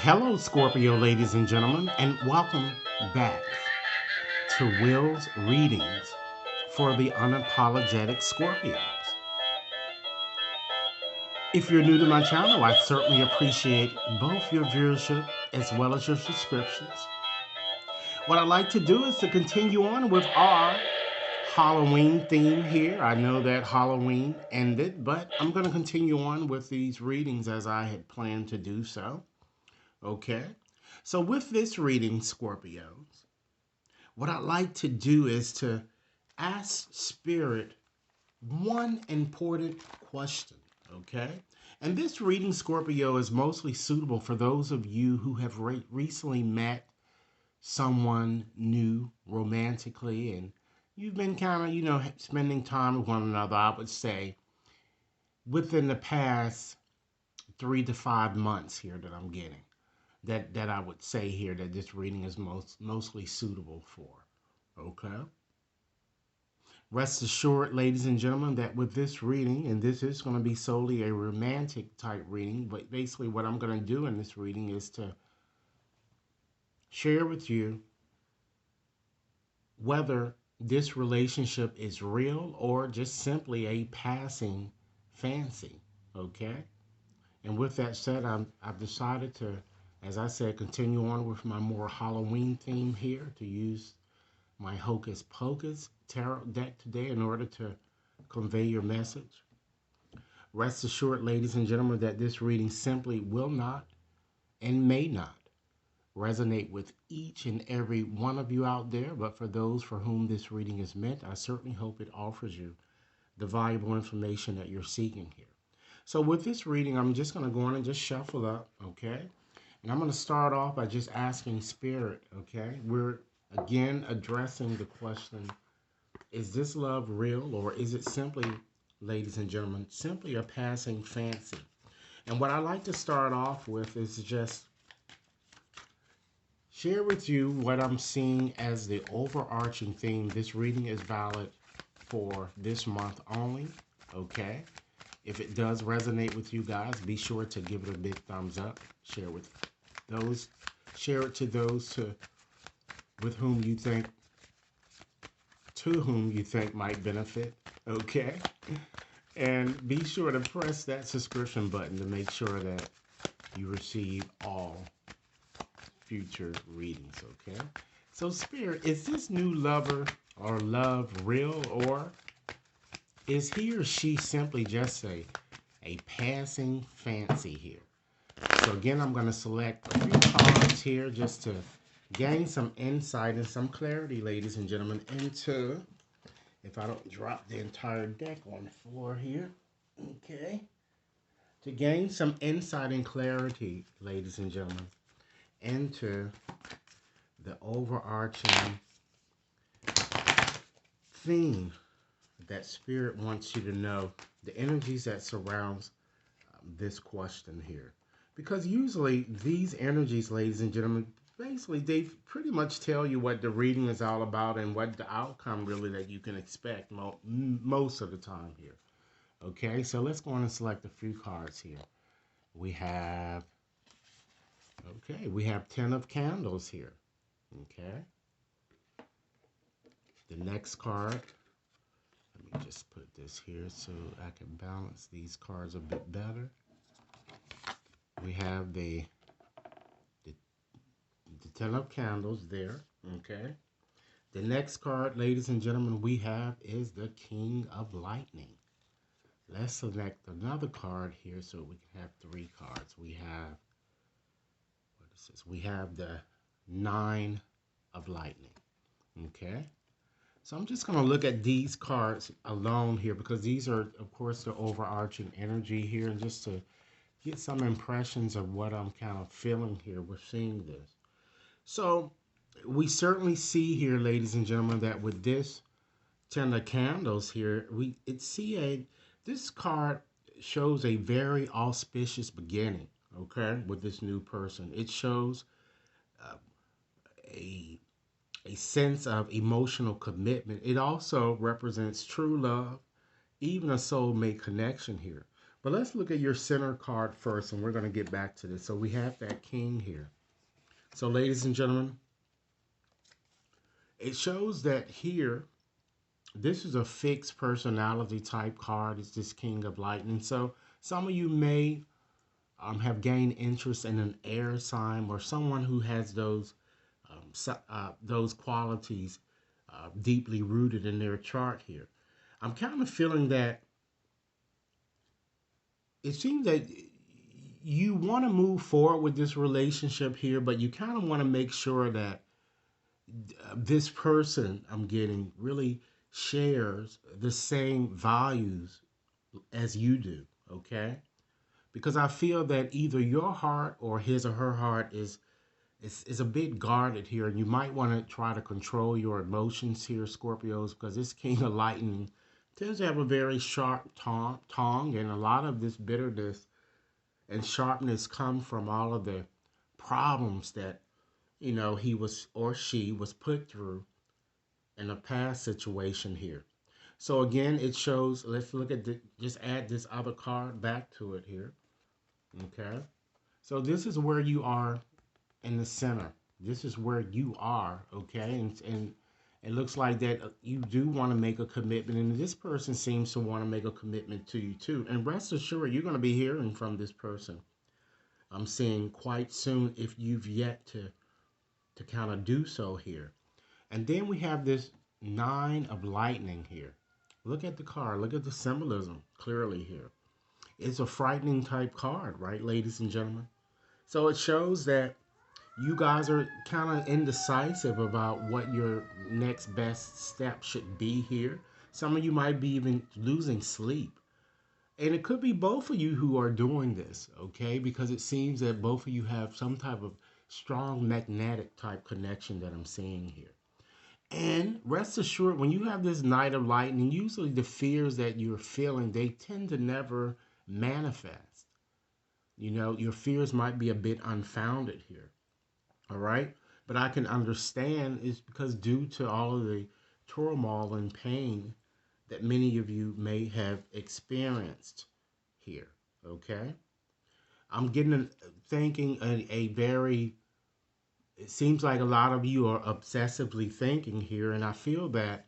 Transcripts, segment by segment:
Hello, Scorpio, ladies and gentlemen, and welcome back to Will's readings for the unapologetic Scorpios. If you're new to my channel, I certainly appreciate both your viewership as well as your subscriptions. What I'd like to do is to continue on with our Halloween theme here. I know that Halloween ended, but I'm going to continue on with these readings as I had planned to do so. Okay? So, with this reading, Scorpios, what I'd like to do is to ask Spirit one important question, okay? And this reading, Scorpio, is mostly suitable for those of you who have recently met someone new romantically and you've been kind of, spending time with one another, I would say, within the past 3 to 5 months here that I'm getting. That I would say here that this reading is mostly suitable for. Okay? Rest assured, ladies and gentlemen, that with this reading, and this is going to be solely a romantic type reading, but basically what I'm going to do in this reading is to share with you whether this relationship is real or just simply a passing fancy. Okay? And with that said, I've decided to, as I said, continue on with my more Halloween theme here to use my Hocus Pocus tarot deck today in order to convey your message. Rest assured, ladies and gentlemen, that this reading simply will not and may not resonate with each and every one of you out there, but for those for whom this reading is meant, I certainly hope it offers you the valuable information that you're seeking here. So with this reading, I'm just going to go on and just shuffle up, okay? And I'm going to start off by just asking Spirit, okay? We're, again, addressing the question, is this love real or is it simply, ladies and gentlemen, simply a passing fancy? And what I like to start off with is just share with you what I'm seeing as the overarching theme. This reading is valid for this month only, okay? If it does resonate with you guys, be sure to give it a big thumbs up. Share it to those with whom you think might benefit. Okay? And be sure to press that subscription button to make sure that you receive all future readings, okay? So Spirit, is this new lover or love real, or is he or she simply just a passing fancy here? So again, I'm going to select a few cards here just to gain some insight and some clarity, ladies and gentlemen, into, if I don't drop the entire deck on the floor here, okay, to gain some insight and clarity, ladies and gentlemen, into the overarching theme that Spirit wants you to know, the energies that surrounds this question here. Because usually these energies, ladies and gentlemen, basically they pretty much tell you what the reading is all about and what the outcome really that you can expect most of the time here. Okay, so let's go on and select a few cards here. We have 10 of Candles here. Okay. The next card, let me just put this here so I can balance these cards a bit better. We have the 10 of Candles there, okay? The next card, ladies and gentlemen, we have is the King of Lightning. Let's select another card here so we can have 3 cards. We have, what is this? We have the 9 of Lightning, okay? So I'm just going to look at these cards alone here because these are, of course, the overarching energy here, and just to get some impressions of what I'm kind of feeling here. We're seeing this. So we certainly see here, ladies and gentlemen, that with this 10 of Candles here, this card shows a very auspicious beginning, okay, with this new person. It shows a sense of emotional commitment. It also represents true love, even a soulmate connection here. But let's look at your center card first, and we're going to get back to this. So we have that king here. So ladies and gentlemen, it shows that here, this is a fixed personality type card. It's this King of Lightning. So some of you may have gained interest in an air sign or someone who has those qualities deeply rooted in their chart here. I'm kind of feeling that it seems that you want to move forward with this relationship here, but you kind of want to make sure that this person I'm getting really shares the same values as you do, okay? Because I feel that either your heart or his or her heart is a bit guarded here, and you might want to try to control your emotions here, Scorpios, because this King of Lightning tends to have a very sharp tongue, and a lot of this bitterness and sharpness come from all of the problems that he was or she was put through in a past situation here. So again, it shows. Let's look at just add this other card back to it here. Okay. So this is where you are in the center. This is where you are, okay? And it looks like that you do want to make a commitment, and this person seems to want to make a commitment to you too. And rest assured, you're going to be hearing from this person. I'm seeing quite soon if you've yet to kind of do so here. And then we have this Nine of Lightning here. Look at the card. Look at the symbolism clearly here. It's a frightening type card, right, ladies and gentlemen? So it shows that you guys are kind of indecisive about what your next best step should be here. Some of you might be even losing sleep. And it could be both of you who are doing this, okay? Because it seems that both of you have some type of strong magnetic type connection that I'm seeing here. And rest assured, when you have this Knight of Lightning, usually the fears that you're feeling, they tend to never manifest. Your fears might be a bit unfounded here. All right. But I can understand it's because due to all of the turmoil and pain that many of you may have experienced here. Okay. I'm getting thinking a very, it seems like a lot of you are obsessively thinking here. And I feel that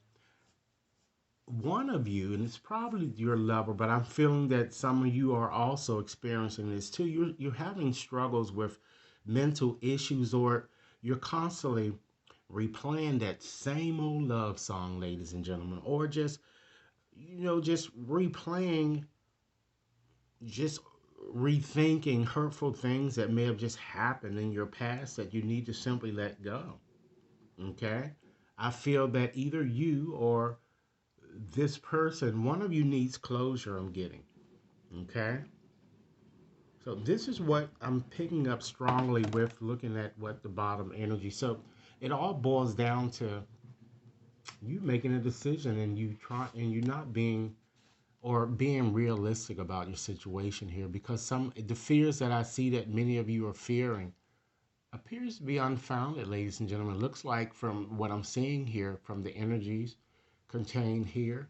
one of you, and it's probably your lover, but I'm feeling that some of you are also experiencing this too. You're having struggles with mental issues, or you're constantly replaying that same old love song, ladies and gentlemen, or just just replaying, just rethinking hurtful things that may have just happened in your past that you need to simply let go. Okay? I feel that either you or this person, one of you needs closure, I'm getting. Okay? So this is what I'm picking up strongly with looking at what the bottom energy. So it all boils down to you making a decision, and you're not being or being realistic about your situation here, because some the fears that I see that many of you are fearing appears to be unfounded, ladies and gentlemen. It looks like from what I'm seeing here, from the energies contained here,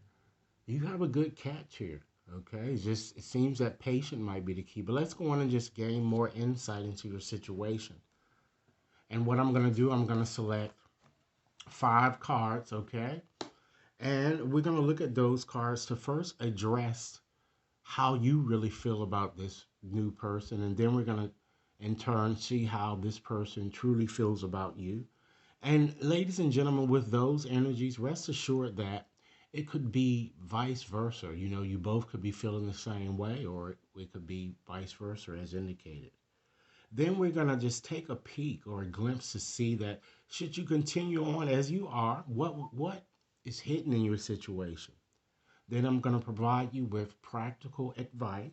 you have a good catch here. Okay, it seems that patient might be the key. But let's go on and just gain more insight into your situation. And what I'm going to do, I'm going to select 5 cards, okay? And we're going to look at those cards to first address how you really feel about this new person. And then we're going to, in turn, see how this person truly feels about you. And ladies and gentlemen, with those energies, rest assured that it could be vice versa. You both could be feeling the same way, or it could be vice versa as indicated. Then we're going to just take a peek or a glimpse to see that should you continue on as you are, what is hidden in your situation. Then I'm going to provide you with practical advice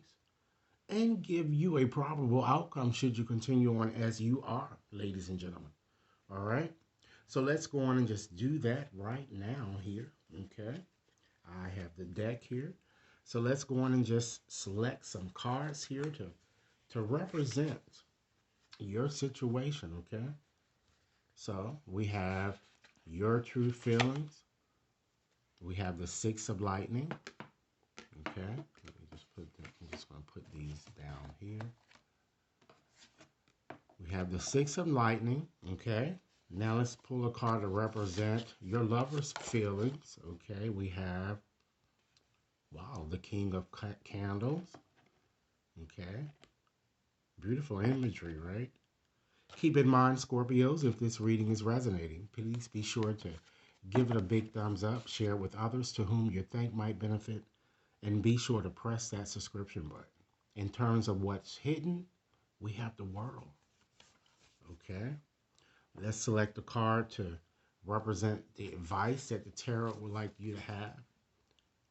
and give you a probable outcome should you continue on as you are, ladies and gentlemen. All right? So let's go on and just do that right now here, okay? I have the deck here. So let's go on and just select some cards here to represent your situation, okay? So we have your true feelings. We have the Six of Lightning, okay? Let me just just going to put these down here. We have the Six of Lightning, okay? Now let's pull a card to represent your lover's feelings, okay? We have, wow, the King of Candles, okay? Beautiful imagery, right? Keep in mind, Scorpios, if this reading is resonating, please be sure to give it a big thumbs up, share it with others to whom you think might benefit, and be sure to press that subscription button. In terms of what's hidden, we have the World, okay? Let's select a card to represent the advice that the tarot would like you to have.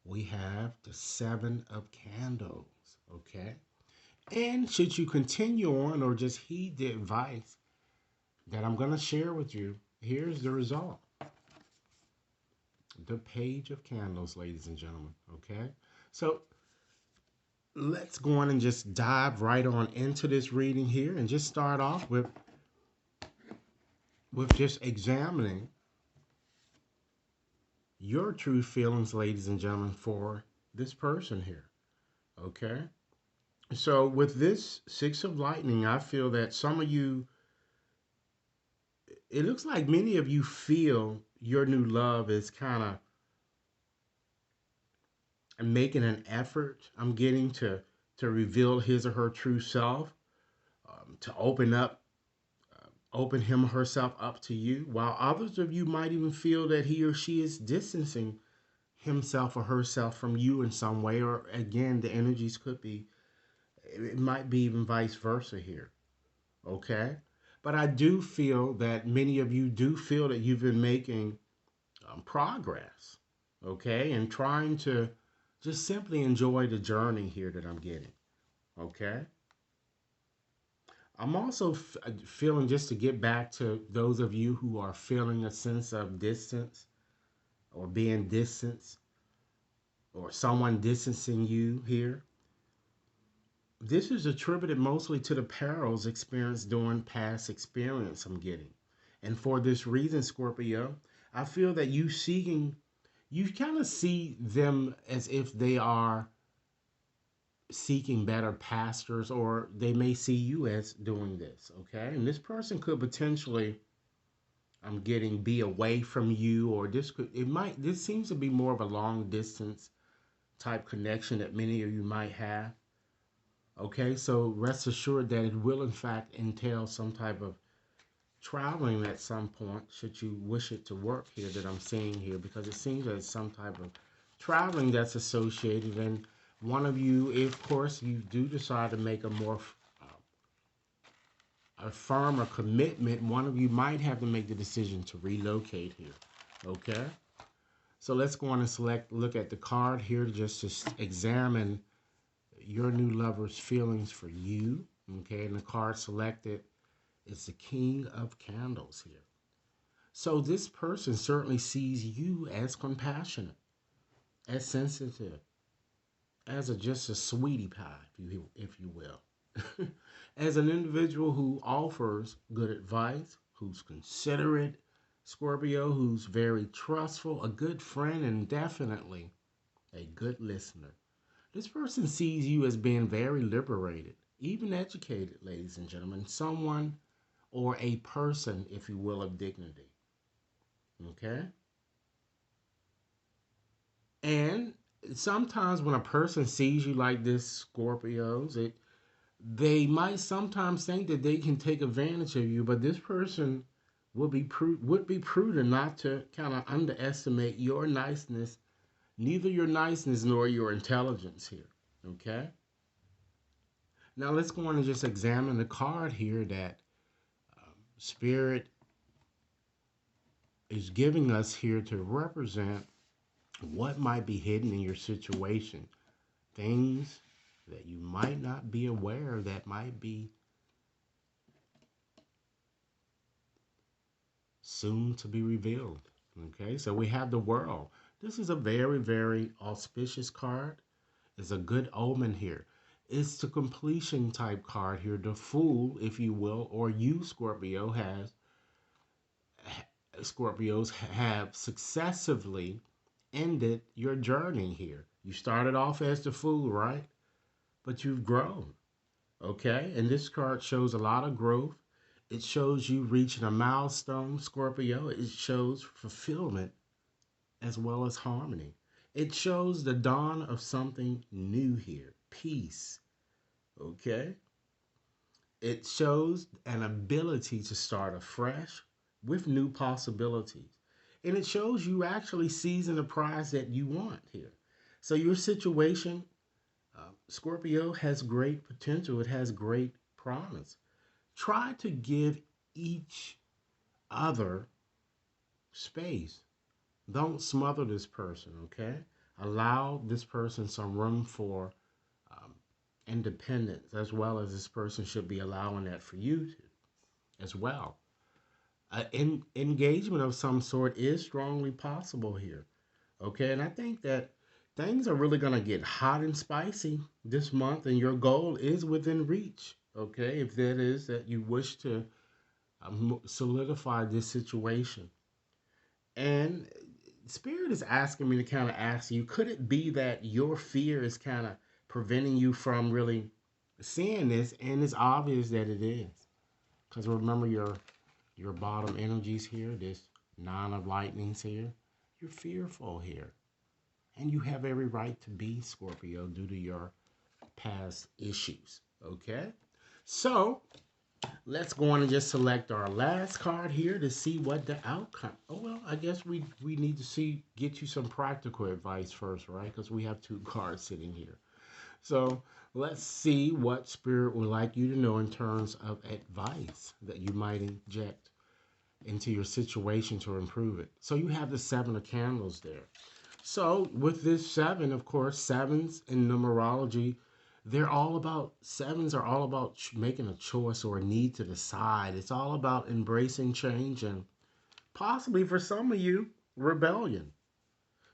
We have the Seven of Candles, okay? And should you continue on or just heed the advice that I'm going to share with you, here's the result. The Page of Candles, ladies and gentlemen, okay? So let's go on and just dive right on into this reading here and just start off with just examining your true feelings, ladies and gentlemen, for this person here, okay? So with this Six of Lightning, I feel that some of you, it looks like many of you feel your new love is kind of making an effort. I'm getting to reveal his or her true self, to open him or herself up to you, while others of you might even feel that he or she is distancing himself or herself from you in some way, or again, the energies could be, it might be even vice versa here, okay? But I do feel that many of you do feel that you've been making progress, okay? And trying to just simply enjoy the journey here that I'm getting, okay? I'm also feeling, just to get back to those of you who are feeling a sense of distance or being distanced or someone distancing you here. This is attributed mostly to the perils experienced during past experience I'm getting. And for this reason, Scorpio, I feel that you kind of see them as if they are seeking better pastors, or they may see you as doing this, okay? And this person could potentially, I'm getting, be away from you, or this seems to be more of a long distance type connection that many of you might have. Okay, so rest assured that it will in fact entail some type of traveling at some point, should you wish it to work here, that I'm seeing here, because it seems that it's some type of traveling that's associated. And one of you, if of course you do decide to make a more a firmer commitment, one of you might have to make the decision to relocate here, okay? So let's go on and look at the card here, just to examine your new lover's feelings for you, okay? And the card selected is the King of Candles here. So this person certainly sees you as compassionate, as sensitive, as just a sweetie pie, if you will. As an individual who offers good advice, who's considerate, Scorpio, who's very trustful, a good friend, and definitely a good listener. This person sees you as being very liberated, even educated, ladies and gentlemen, someone or a person, if you will, of dignity. Okay? And sometimes when a person sees you like this, Scorpios, they might sometimes think that they can take advantage of you, but this person would be prudent not to kind of underestimate your niceness, neither your niceness nor your intelligence here. Okay? Now let's go on and just examine the card here that Spirit is giving us here to represent what might be hidden in your situation. Things that you might not be aware that might be soon to be revealed. Okay, so we have the World. This is a very, very auspicious card. It's a good omen here. It's the completion type card here. The Fool, if you will, or you, Scorpios have successively ended your journey here. You started off as the Fool, right? but you've grown. Okay? And this card shows a lot of growth. It shows you reaching a milestone, Scorpio. It shows fulfillment as well as harmony. It shows the dawn of something new here, peace. Okay? It shows an ability to start afresh with new possibilities. And it shows you actually seizing the prize that you want here. So your situation, Scorpio, has great potential. It has great promise. Try to give each other space. Don't smother this person, okay? Allow this person some room for um, independence, as well as this person should be allowing that for you to, as well. Engagement of some sort is strongly possible here, okay? And I think that things are really going to get hot and spicy this month, and your goal is within reach, okay? If that is that you wish to solidify this situation. And Spirit is asking me to kind of ask you, could it be that your fear is kind of preventing you from really seeing this? And it's obvious that it is. Because remember your bottom energies here, this nine of lightnings here. You're fearful here. And you have every right to be, Scorpio, due to your past issues. Okay? So let's go on and just select our last card here to see what the outcome. Oh, well, I guess we need to get you some practical advice first, right? Because we have two cards sitting here. So let's see what Spirit would like you to know in terms of advice that you might inject into your situation to improve it. So you have the Seven of Candles there. So with this seven, of course, sevens in numerology, sevens are all about making a choice or a need to decide. It's all about embracing change and possibly for some of you, rebellion.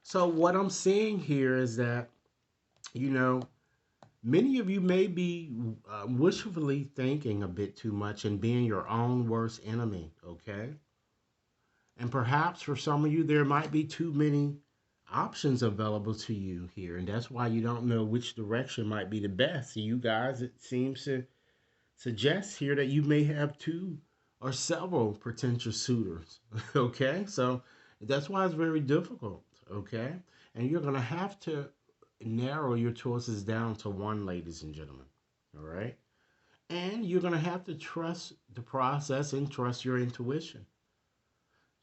So what I'm seeing here is that, you know, many of you may be wishfully thinking a bit too much and being your own worst enemy, okay? And perhaps for some of you, there might be too many options available to you here. And that's why you don't know which direction might be the best. You guys, it seems to suggest here that you may have two or several potential suitors. Okay? So that's why it's very difficult. Okay? And you're going to have to narrow your choices down to one, ladies and gentlemen. All right? And you're going to have to trust the process and trust your intuition.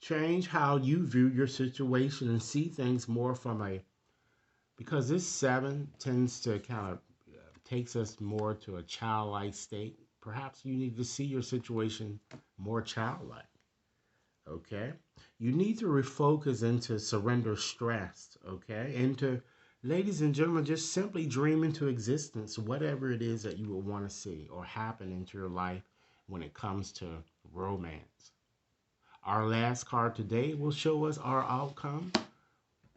Change how you view your situation and see things more from because this seven tends to kind of takes us more to a childlike state. Perhaps you need to see your situation more childlike. Okay? You need to refocus into surrender stress. Okay? And to, ladies and gentlemen, just simply dream into existence whatever it is that you would want to see or happen into your life when it comes to romance. Our last card today will show us our outcome.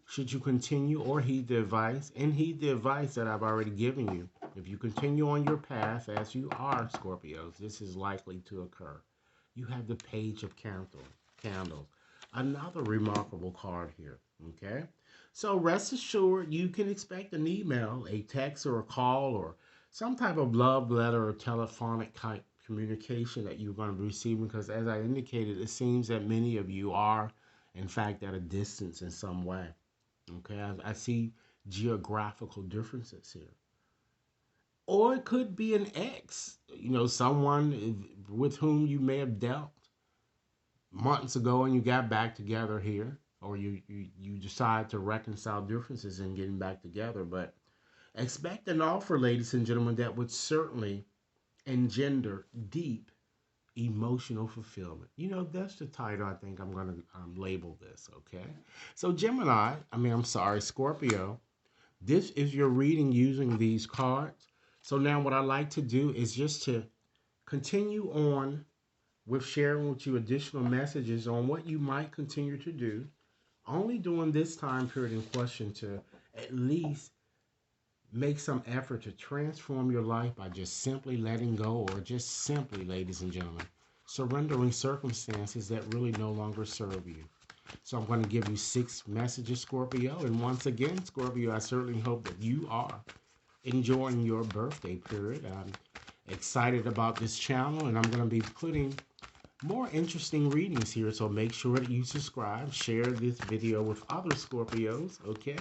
Should you continue or heed the advice, and heed the advice that I've already given you. If you continue on your path as you are, Scorpios, this is likely to occur. You have the Page of Candles. Another remarkable card here, okay? So rest assured, you can expect an email, a text, or a call, or some type of love letter or telephonic type communication that you're going to be receiving, because as I indicated, it seems that many of you are, in fact, at a distance in some way. Okay, I see geographical differences here. Or it could be an ex, someone with whom you may have dealt months ago and you got back together here, or you decide to reconcile differences and getting back together. But expect an offer, ladies and gentlemen, that would certainly engender deep emotional fulfillment. That's the title I think I'm going to label this, okay? So Scorpio, this is your reading using these cards. So now what I like to do is just to continue on with sharing with you additional messages on what you might continue to do, only during this time period in question, to at least make some effort to transform your life by just simply letting go, or just simply, ladies and gentlemen, surrendering circumstances that really no longer serve you. So I'm going to give you 6 messages, Scorpio. And once again, Scorpio, I certainly hope that you are enjoying your birthday period. I'm excited about this channel, and I'm going to be putting more interesting readings here. So make sure that you subscribe, share this video with other Scorpios, okay?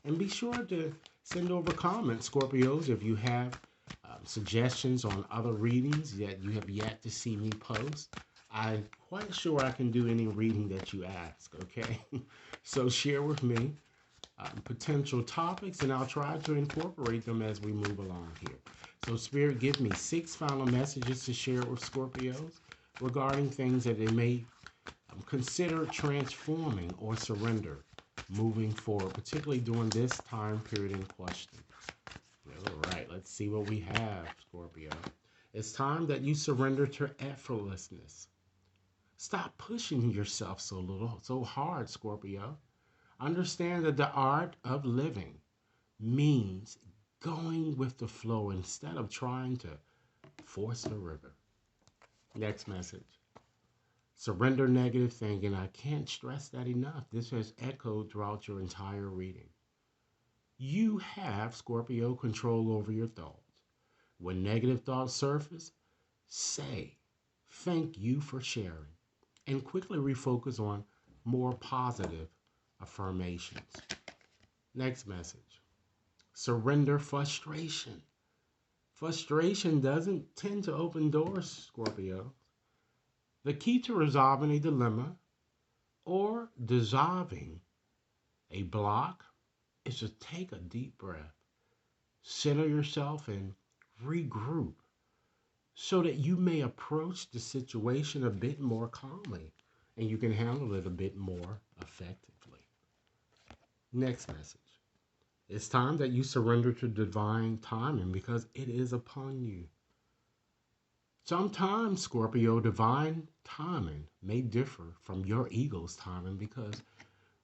And be sure to send over comments, Scorpios, if you have suggestions on other readings that you have yet to see me post. I'm quite sure I can do any reading that you ask, okay? So share with me potential topics, and I'll try to incorporate them as we move along here. So Spirit, give me 6 final messages to share with Scorpios regarding things that they may consider transforming or surrender moving forward, particularly during this time period in question. All right, let's see what we have, Scorpio. It's time that you surrender to effortlessness. Stop pushing yourself so hard, Scorpio. Understand that the art of living means going with the flow instead of trying to force the river. Next message. Surrender negative thinking. I can't stress that enough. This has echoed throughout your entire reading. You have, Scorpio, control over your thoughts. When negative thoughts surface, say, thank you for sharing, and quickly refocus on more positive affirmations. Next message. Surrender frustration. Frustration doesn't tend to open doors, Scorpio. The key to resolving a dilemma or dissolving a block is to take a deep breath, center yourself, and regroup so that you may approach the situation a bit more calmly and you can handle it a bit more effectively. Next message. It's time that you surrender to divine timing because it is upon you. Sometimes, Scorpio, divine timing may differ from your ego's timing because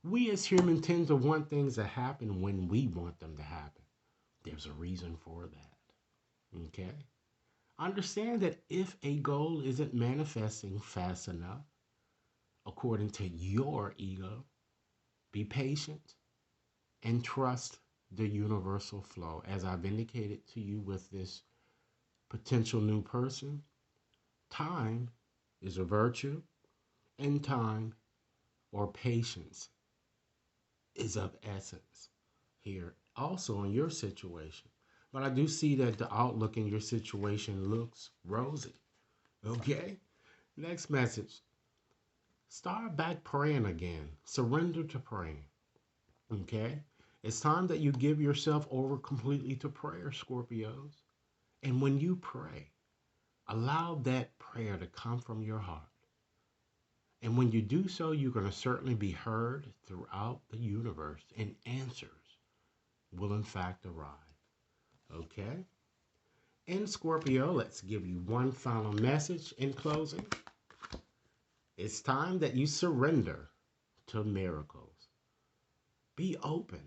we as humans tend to want things to happen when we want them to happen. There's a reason for that. Okay? Understand that if a goal isn't manifesting fast enough, according to your ego, be patient and trust the universal flow. As I've indicated to you with this potential new person, time is a virtue, and time or patience is of essence here also in your situation. But I do see that the outlook in your situation looks rosy. Okay? Next message. Start back praying again. Surrender to praying. Okay? It's time that you give yourself over completely to prayer, Scorpios. And when you pray, allow that prayer to come from your heart. And when you do so, you're going to certainly be heard throughout the universe, and answers will in fact arrive. Okay? And Scorpio, let's give you one final message in closing. It's time that you surrender to miracles. Be open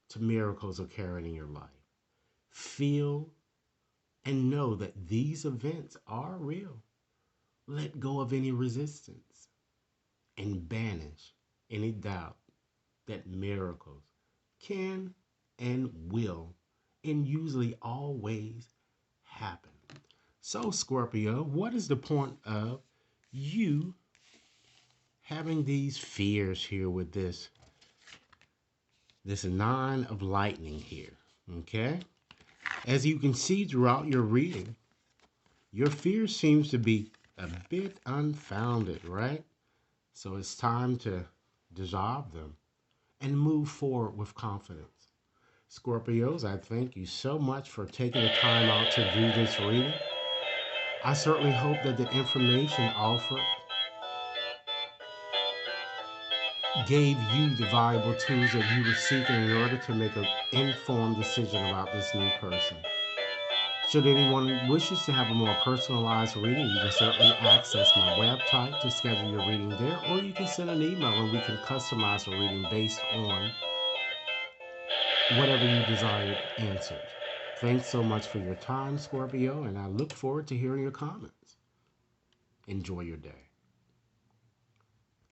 to miracles occurring in your life. Feel and know that these events are real. Let go of any resistance and banish any doubt that miracles can and will and usually always happen. So, Scorpio, what is the point of you having these fears here with this 9 of lightning here? Okay? As you can see throughout your reading, your fear seems to be a bit unfounded, right? So it's time to dissolve them and move forward with confidence. Scorpios, I thank you so much for taking the time out to view this reading. I certainly hope that the information offered gave you the valuable tools that you were seeking in order to make an informed decision about this new person. Should anyone wishes to have a more personalized reading, you can certainly access my website to schedule your reading there, or you can send an email and we can customize a reading based on whatever you desired answered. Thanks so much for your time, Scorpio, and I look forward to hearing your comments. Enjoy your day.